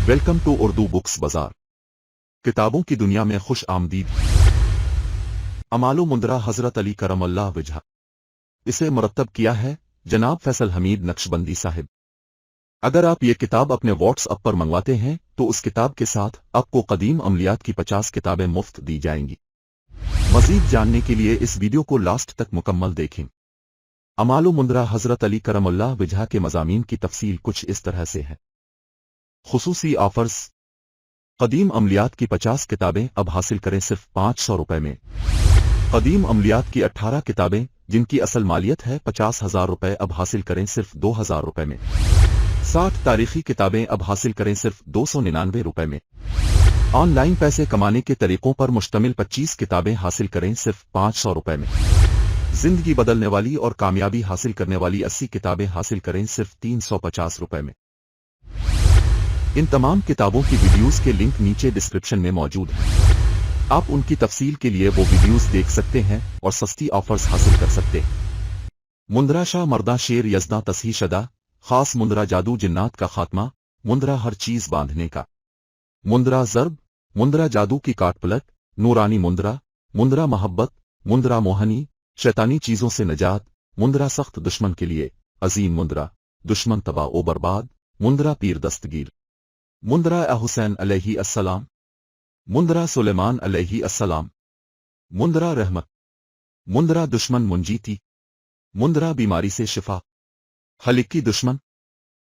Welcome to Urdu books बाजार। किताबों की दुनिया में खुश आमदीद। अमालो मुंदरा हजरत अली करमल्लाह वजह। इसे मुरत्तब किया है जनाब फैसल हमीद नक्शबंदी साहिब। अगर आप ये किताब अपने व्हाट्सएप पर मंगवाते हैं तो उस किताब के साथ आपको कदीम अमलियात की 50 किताबें मुफ्त दी जाएंगी। मजीद जानने के लिए इस वीडियो को लास्ट तक मुकम्मल देखें। अमालो मुंदरा हजरत अली करमल्लाह वजह के मज़ामीन की तफसील कुछ इस तरह से है। खुसूसी ऑफर्स। कदीम अमलियात की 50 किताबें अब हासिल करें सिर्फ 500 रुपए में। कदीम अमलियात की 18 किताबें जिनकी असल मालियत है 50,000 रुपए अब हासिल करें सिर्फ 2,000 रुपए में। 60 तारीखी किताबें अब हासिल करें सिर्फ 299 रुपए में। ऑनलाइन पैसे कमाने के तरीकों पर मुश्तमिल 25 किताबें हासिल करें सिर्फ 500 रुपए में। जिंदगी बदलने वाली और कामयाबी हासिल करने वाली 80 किताबें हासिल करें सिर्फ 350 रुपए में। इन तमाम किताबों की वीडियोस के लिंक नीचे डिस्क्रिप्शन में मौजूद हैं। आप उनकी तफसील के लिए वो वीडियोस देख सकते हैं और सस्ती ऑफर्स हासिल कर सकते हैं। मुंदरा शाह मर्दा शेर यज़दा तस्ही शदा, खास मुंदरा जादू जिन्नात का खात्मा, मुंदरा हर चीज बांधने का, मुंदरा ज़र्ब, मुंदरा जादू की काटपलट, नूरानी मुंदरा, मुंदरा मोहब्बत, मुंदरा मोहनी, शैतानी चीजों से नजात, मुंदरा सख्त दुश्मन के लिए, अजीम मुंदरा, दुश्मन तबाह ओ बर्बाद, मुंदरा पीर दस्तगीर, मुंदरा हुसैन अलैहि अस्सलाम, मुंदरा सुलेमान अलैहि अस्सलाम, मुंदरा रहमत, मुंदरा दुश्मन मुंजीती, मुंदरा बीमारी से शिफा, हलिकी दुश्मन,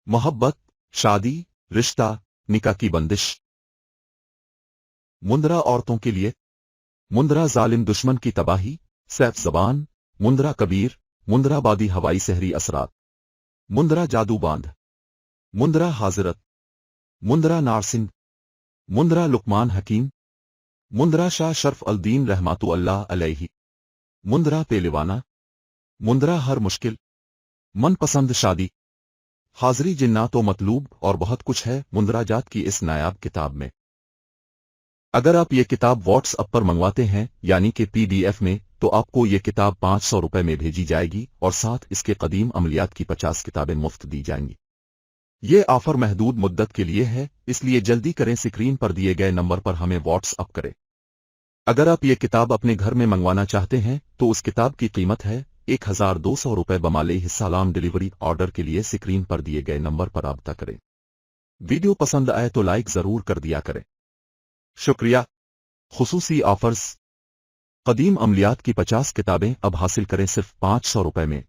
मोहब्बत, शादी, रिश्ता, निकाह की बंदिश, मुंदरा औरतों के लिए, मुंदरा जालिम दुश्मन की तबाही, सैफ ज़बान, मुंदरा कबीर, मुंदरा बादी हवाई सहरी असरात, मुंदरा जादू बांध, मुंदरा हाजिरत, मुंदरा नारसिंह, मुंदरा लुकमान हकीम, मुंदरा शाह शर्फ अल-दीन रहमातु अल्लाह अलैहि, मुंदरा पेलिवाना, मुंदरा हर मुश्किल, मनपसंद शादी, हाजिरी जिन्नात व मतलूब और बहुत कुछ है मुंदरा जात की इस नायाब किताब में। अगर आप ये किताब व्हाट्सएप पर मंगवाते हैं यानी कि PDF में तो आपको ये किताब 500 रुपए में भेजी जाएगी और साथ इसके कदीम अमलियात की 50 किताबें मुफ्त दी जाएंगी। ये ऑफर महदूद मुद्दत के लिए है, इसलिए जल्दी करें, स्क्रीन पर दिए गए नंबर पर हमें व्हाट्सएप करें। अगर आप ये किताब अपने घर में मंगवाना चाहते हैं तो उस किताब की कीमत है 1200 रुपए बमाले सलाम। डिलीवरी ऑर्डर के लिए स्क्रीन पर दिए गए नंबर पर राब्ता करें। वीडियो पसंद आए तो लाइक जरूर कर दिया करें। शुक्रिया। खुसूसी ऑफर्स। कदीम अमलियात की 50 किताबें अब हासिल करें सिर्फ 500 रुपए में।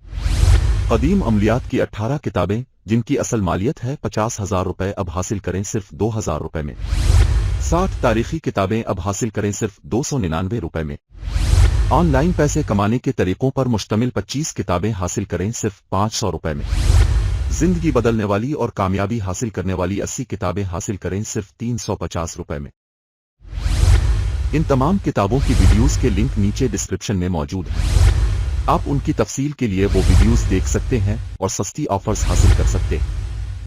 कदीम अमलियात की 18 किताबें जिनकी असल मालियत है 50,000 रुपए अब हासिल करें सिर्फ 2,000 रुपए में। 60 तारीखी किताबें अब हासिल करें सिर्फ 299 रुपए में। ऑनलाइन पैसे कमाने के तरीकों पर मुश्तमिल 25 किताबें हासिल करें सिर्फ 500 रुपए में। जिंदगी बदलने वाली और कामयाबी हासिल करने वाली 80 किताबें हासिल करें सिर्फ 350 रुपए में। इन तमाम किताबों की वीडियोस के लिंक नीचे डिस्क्रिप्शन में मौजूद हैं। आप उनकी तफसील के लिए वो वीडियोस देख सकते हैं और सस्ती ऑफर्स हासिल कर सकते हैं।